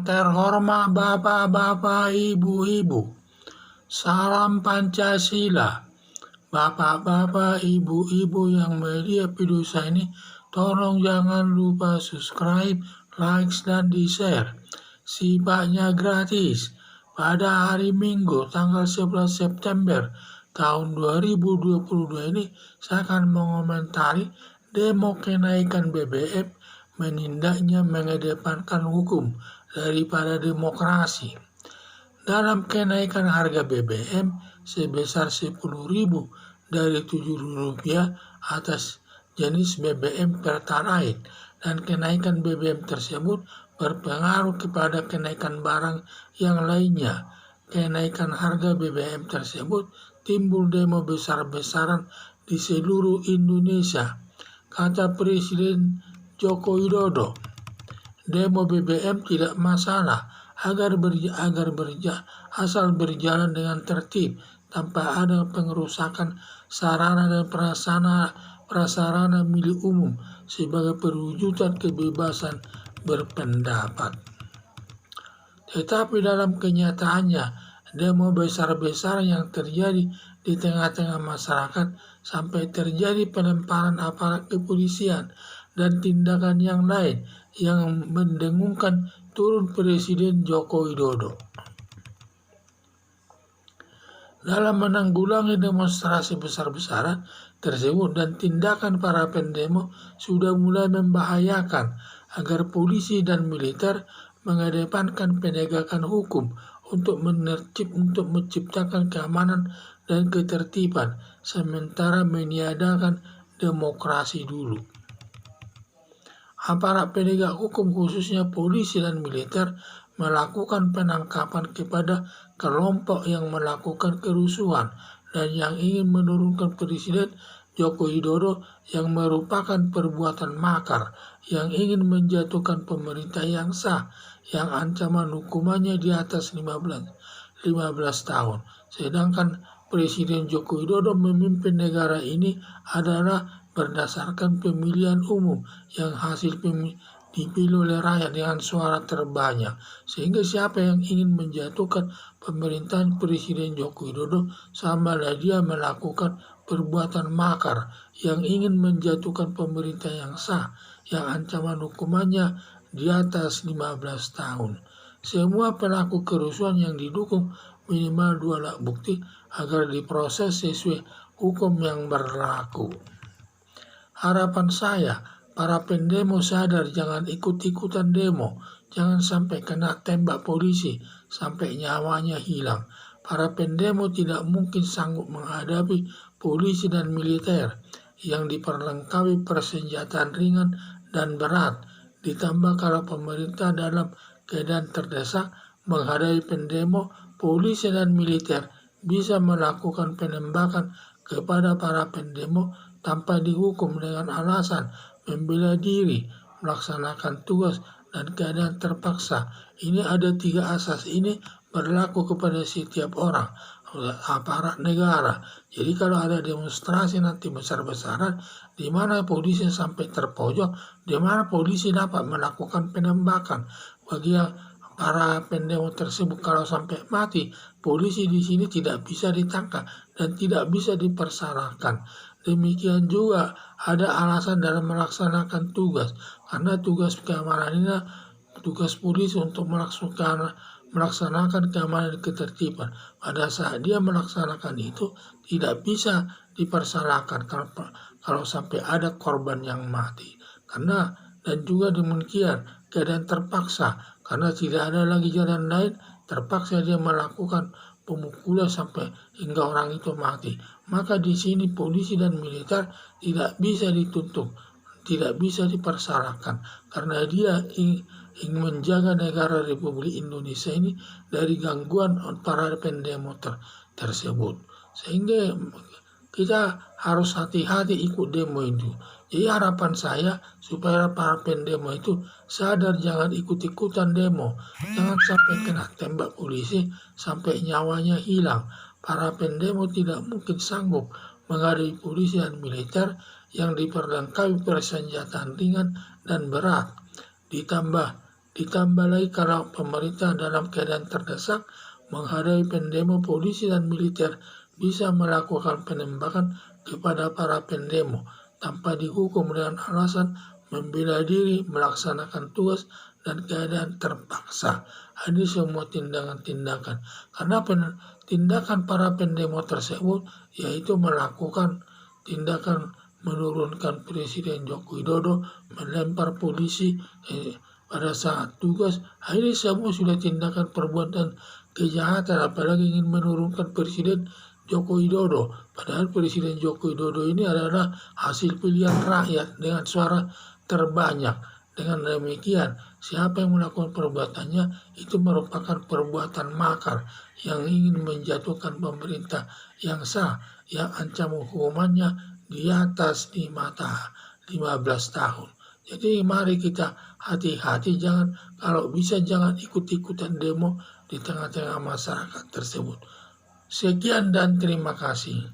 terhormat Bapak-Bapak, Ibu-Ibu, salam Pancasila. Bapak-bapak, ibu-ibu yang media video saya ini, tolong jangan lupa subscribe, like, dan di-share. Sifatnya gratis. Pada hari Minggu tanggal 11 September tahun 2022 ini, saya akan mengomentari demo kenaikan BBM, menindaknya mengedepankan hukum daripada demokrasi. Dalam kenaikan harga BBM sebesar 10.000 dari Rp7.000 atas jenis BBM Pertalite, dan kenaikan BBM tersebut berpengaruh kepada kenaikan barang yang lainnya. Kenaikan harga BBM tersebut timbul demo besar-besaran di seluruh Indonesia. Kata Presiden Joko Widodo, demo BBM tidak masalah asal berjalan dengan tertib tanpa ada pengerusakan sarana dan prasarana milik umum sebagai perwujudan kebebasan berpendapat. Tetapi dalam kenyataannya, demo besar-besaran yang terjadi di tengah-tengah masyarakat sampai terjadi pelemparan aparat kepolisian dan tindakan yang lain yang mendengungkan turun Presiden Joko Widodo. Dalam menanggulangi demonstrasi besar-besaran tersebut dan tindakan para pendemo sudah mulai membahayakan agar polisi dan militer mengedepankan penegakan hukum untuk menciptakan keamanan dan ketertiban, sementara meniadakan demokrasi dulu. Aparat penegak hukum khususnya polisi dan militer melakukan penangkapan kepada kelompok yang melakukan kerusuhan dan yang ingin menurunkan Presiden Joko Widodo, yang merupakan perbuatan makar yang ingin menjatuhkan pemerintah yang sah yang ancaman hukumannya di atas 15 tahun. Sedangkan Presiden Joko Widodo memimpin negara ini adalah berdasarkan pemilihan umum yang hasil dipilih oleh rakyat dengan suara terbanyak. Sehingga siapa yang ingin menjatuhkan pemerintahan Presiden Joko Widodo samalah dia melakukan perbuatan makar yang ingin menjatuhkan pemerintah yang sah yang ancaman hukumannya di atas 15 tahun. Semua pelaku kerusuhan yang didukung minimal 2 alat bukti agar diproses sesuai hukum yang berlaku. Harapan saya, para pendemo sadar jangan ikut-ikutan demo, jangan sampai kena tembak polisi sampai nyawanya hilang. Para pendemo tidak mungkin sanggup menghadapi polisi dan militer yang diperlengkapi persenjataan ringan dan berat. Ditambah kalau pemerintah dalam keadaan terdesak menghadapi pendemo, polisi dan militer bisa melakukan penembakan kepada para pendemo tanpa dihukum dengan alasan membela diri, melaksanakan tugas, dan keadaan terpaksa. Ini ada 3 asas ini berlaku kepada setiap orang, aparat negara. Jadi kalau ada demonstrasi nanti besar-besaran, di mana polisi sampai terpojok, di mana polisi dapat melakukan penembakan bagi para pendemo tersebut. Kalau sampai mati, polisi di sini tidak bisa ditangkap dan tidak bisa dipersalahkan. Demikian juga ada alasan dalam melaksanakan tugas, karena tugas keamanan ini tugas polisi untuk melaksanakan keamanan dan ketertiban. Pada saat dia melaksanakan itu tidak bisa dipersalahkan kalau sampai ada korban yang mati. Dan juga demikian keadaan terpaksa, karena tidak ada lagi jalan lain, terpaksa dia melakukan pemukulan sampai hingga orang itu mati. Maka di sini polisi dan militer tidak bisa dituntut, tidak bisa dipersalahkan, karena dia ingin menjaga negara Republik Indonesia ini dari gangguan para pendemo tersebut. Sehingga kita harus hati-hati ikut demo itu. Jadi harapan saya supaya para pendemo itu sadar jangan ikut-ikutan demo, jangan sampai kena tembak polisi sampai nyawanya hilang. Para pendemo tidak mungkin sanggup menghadapi polisi dan militer yang diperlengkapi persenjataan ringan dan berat. Ditambah Ditambah lagi kalau pemerintah dalam keadaan terdesak menghadapi pendemo, polisi dan militer bisa melakukan penembakan kepada para pendemo tanpa dihukum dengan alasan membela diri, melaksanakan tugas, dan keadaan terpaksa. Ini semua tindakan-tindakan. Karena tindakan para pendemo tersebut yaitu melakukan tindakan menurunkan Presiden Joko Widodo, melempar polisi pada saat tugas. Ini semua sudah tindakan perbuatan kejahatan, apalagi ingin menurunkan Presiden Joko Widodo. Padahal Presiden Joko Widodo ini adalah hasil pilihan rakyat dengan suara terbanyak. Dengan demikian, siapa yang melakukan perbuatannya itu merupakan perbuatan makar yang ingin menjatuhkan pemerintah yang sah, yang ancam hukumannya di atas 15 tahun. Jadi mari kita hati-hati, kalau bisa jangan ikut-ikutan demo di tengah-tengah masyarakat tersebut. Sekian dan terima kasih.